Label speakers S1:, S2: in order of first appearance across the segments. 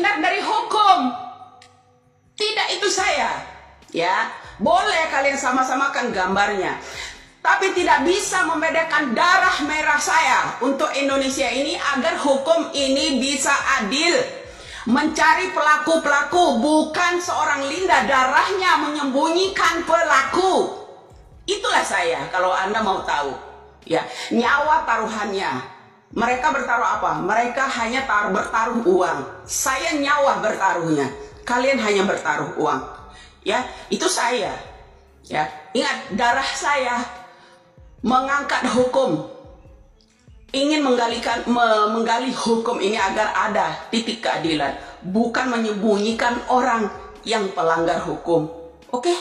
S1: terhindar dari hukum. Tidak, itu saya. Ya, boleh kalian sama-samakan gambarnya. Tapi tidak bisa membedakan darah merah saya untuk Indonesia ini agar hukum ini bisa adil. Mencari pelaku-pelaku, bukan seorang Linda darahnya menyembunyikan pelaku. Itulah saya, kalau Anda mau tahu. Ya, nyawa taruhannya. Mereka bertaruh apa? Mereka hanya bertaruh uang. Saya nyawa bertaruhnya. Kalian hanya bertaruh uang. Ya, itu saya. Ya, ingat, darah saya mengangkat hukum. Ingin menggali hukum ini agar ada titik keadilan, bukan menyembunyikan orang yang pelanggar hukum. Oke?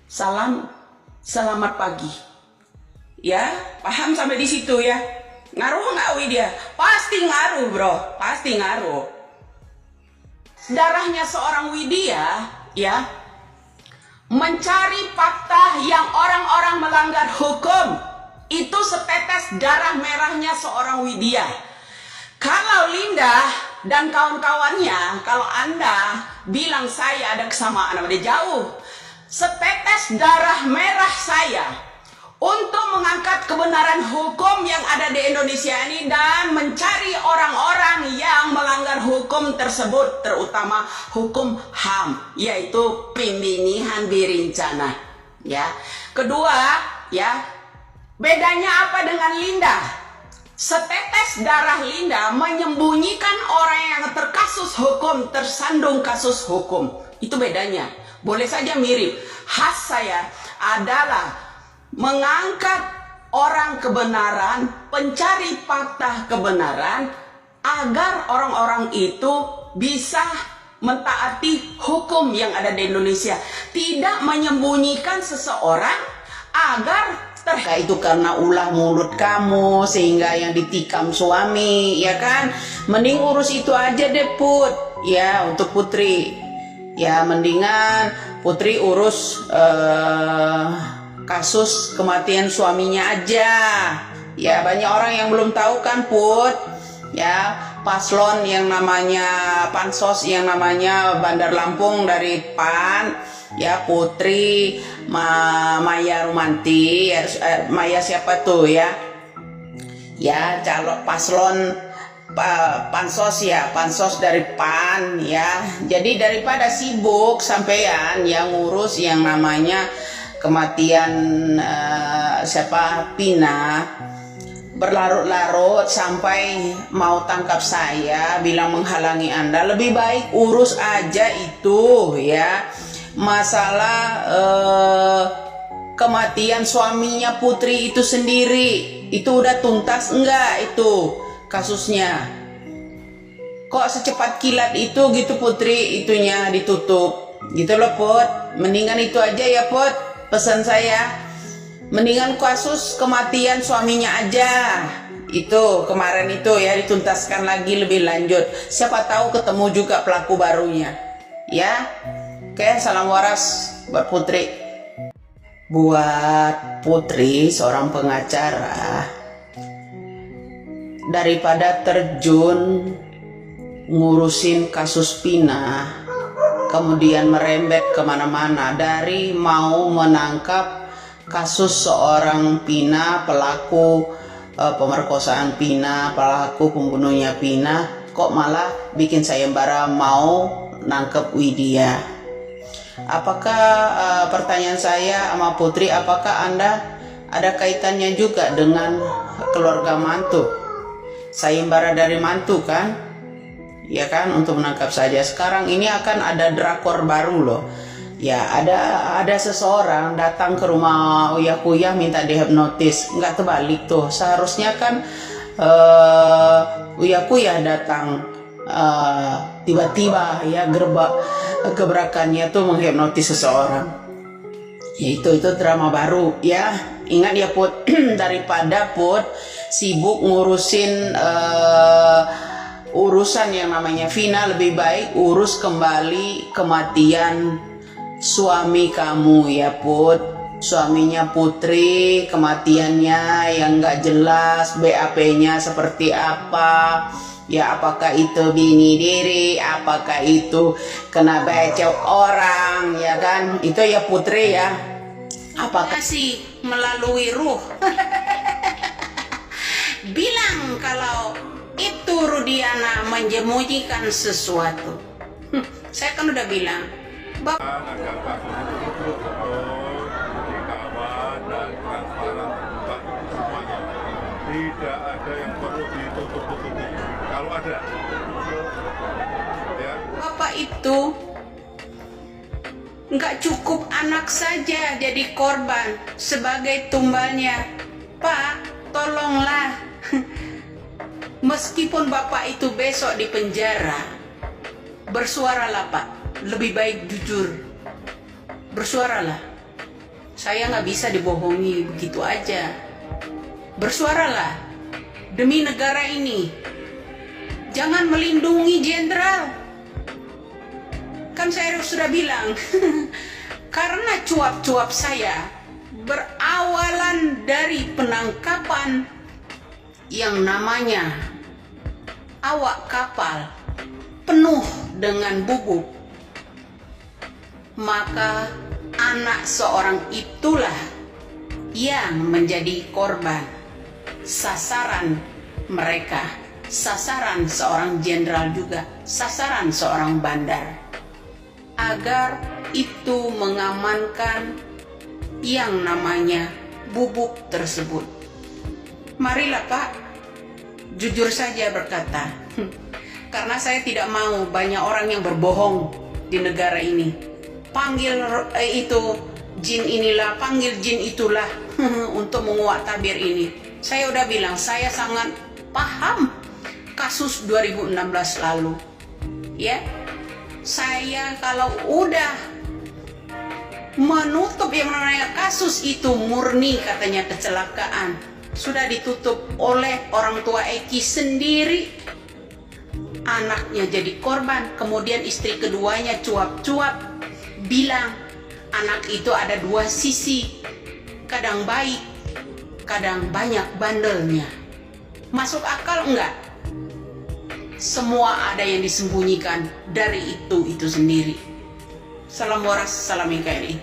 S1: Selamat pagi. Ya, paham sampai di situ ya? Ngaruh nggak Widya? Pasti ngaruh, bro. Pasti ngaruh. Darahnya seorang Widya, ya, mencari fakta yang orang-orang melanggar hukum. Itu setetes darah merahnya seorang Widya. Kalau Linda dan kawan-kawannya, kalau Anda bilang saya ada kesamaan, ada jauh. Setetes darah merah saya untuk mengangkat kebenaran hukum yang ada di Indonesia ini dan mencari orang-orang yang melanggar hukum tersebut, terutama hukum HAM, yaitu pembunuhan berencana. Ya, kedua, ya, bedanya apa dengan Linda? Setetes darah Linda menyembunyikan orang yang terkasus hukum, tersandung kasus hukum. Itu bedanya. Boleh saja mirip. Khas saya adalah mengangkat orang kebenaran, pencari fakta kebenaran, agar orang-orang itu bisa mentaati hukum yang ada di Indonesia. Tidak menyembunyikan seseorang agar itu karena ulah mulut kamu sehingga yang ditikam suami, ya kan? Mending urus itu aja deh, Put. Ya, untuk Putri. Ya, mendingan Putri urus kasus kematian suaminya aja. Ya, banyak orang yang belum tahu kan, Put. Ya, paslon yang namanya Pansos, yang namanya Bandar Lampung dari PAN, ya, Putri Maya Rumanti, Maya siapa tuh ya? Ya, calon paslon Pansos, ya, Pansos dari PAN, ya. Jadi daripada sibuk sampean yang ngurus yang namanya kematian siapa, Pina, berlarut-larut sampai mau tangkap saya, bilang menghalangi Anda, lebih baik urus aja itu, ya. Masalah kematian suaminya Putri itu sendiri, itu udah tuntas enggak itu kasusnya? Kok secepat kilat itu gitu Putri, itunya ditutup gitu loh, Put. Mendingan itu aja ya, Put, pesan saya. Mendingan kasus kematian suaminya aja, itu kemarin itu ya, dituntaskan lagi lebih lanjut. Siapa tahu ketemu juga pelaku barunya, ya. Oke, salam waras buat Putri. Buat Putri, seorang pengacara, daripada terjun ngurusin kasus Pina, kemudian merembet kemana-mana, dari mau menangkap kasus seorang Pina, pelaku pemerkosaan Pina, pelaku pembunuhnya Pina, kok malah bikin sayembara mau nangkep Widya. Apakah pertanyaan saya sama Putri, apakah Anda ada kaitannya juga dengan keluarga mantu? Sayembara dari mantu kan? Ya kan, untuk menangkap saja. Sekarang ini akan ada drakor baru loh. Ya, ada seseorang datang ke rumah Uya Kuya minta dihipnotis. Nggak terbalik tuh. Seharusnya kan Uya Kuya datang tiba-tiba, ya, gebrakannya tuh menghipnotis seseorang. Ya, itu drama baru, ya. Ingat ya, Put. Daripada Put sibuk ngurusin urusan yang namanya Vina, lebih baik urus kembali kematian suami kamu, ya, Put. Suaminya Putri, kematiannya yang nggak jelas, BAP-nya seperti apa, Ya apakah itu bini diri, apakah itu kena becok orang, ya kan? Itu ya putri ya. Apakah sih melalui ruh? Bilang kalau itu Rudiana menyembunyikan sesuatu. Saya kan udah bilang, Bapak
S2: agar kasus itu betul-betul dikawal dan transparan terbuka semuanya. Tidak ada yang perlu ditutup-tutupi. Kalau ada, ya.
S1: Bapak itu nggak cukup anak saja jadi korban sebagai tumbalnya. Pak, tolonglah. Meskipun Bapak itu besok di penjara, bersuaralah Pak. Lebih baik jujur. Bersuaralah. Saya nggak bisa dibohongi begitu aja. Bersuaralah demi negara ini. Jangan melindungi jenderal. Kan saya sudah bilang, karena cuap-cuap saya berawalan dari penangkapan yang namanya awak kapal penuh dengan bubuk, maka anak seorang itulah yang menjadi korban sasaran mereka, sasaran seorang jenderal juga, sasaran seorang bandar, agar itu mengamankan yang namanya bubuk tersebut. Marilah Pak, jujur saja berkata, karena saya tidak mau banyak orang yang berbohong di negara ini. Panggil itu jin inilah, panggil jin itulah untuk menguak tabir ini. Saya udah bilang, saya sangat paham kasus 2016 lalu. Ya, saya kalau udah menutup yang namanya kasus itu murni katanya kecelakaan, sudah ditutup oleh orang tua Eki sendiri. Anaknya jadi korban, kemudian istri keduanya cuap-cuap bilang anak itu ada dua sisi, kadang baik, kadang banyak bandelnya. Masuk akal enggak? Semua ada yang disembunyikan dari itu sendiri. Salam waras, salam NKRI.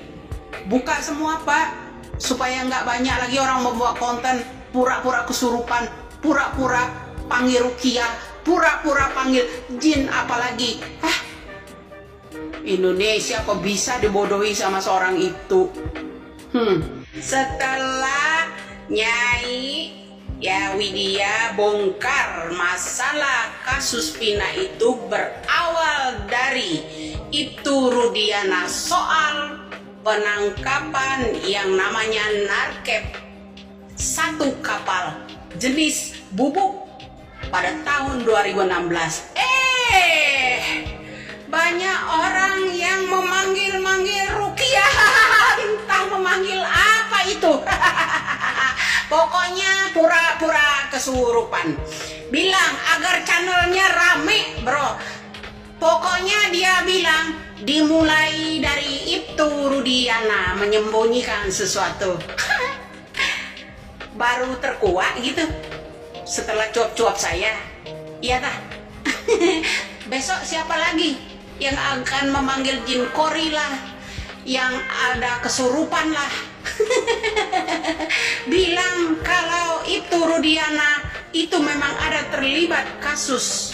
S1: Buka semua Pak, supaya nggak banyak lagi orang membuat konten pura-pura kesurupan, pura-pura panggil rukiah, pura-pura panggil jin, apalagi. Indonesia kok bisa dibodohi sama seorang itu. Setelah Nyai ya Widya bongkar masalah kasus Vina itu berawal dari itu Rudiana soal penangkapan yang namanya narkep satu kapal jenis bubuk pada tahun 2016. Banyak orang yang memanggil-manggil Rukiah, entah memanggil apa itu. Pokoknya pura-pura kesurupan. Bilang agar channelnya rame, bro. Pokoknya dia bilang dimulai dari itu Rudiana menyembunyikan sesuatu. Baru terkuat gitu setelah cuap-cuap saya. Iya tah. Besok siapa lagi yang akan memanggil jin kori lah, yang ada kesurupan lah. Bilang kalau itu Rudiana itu memang ada terlibat kasus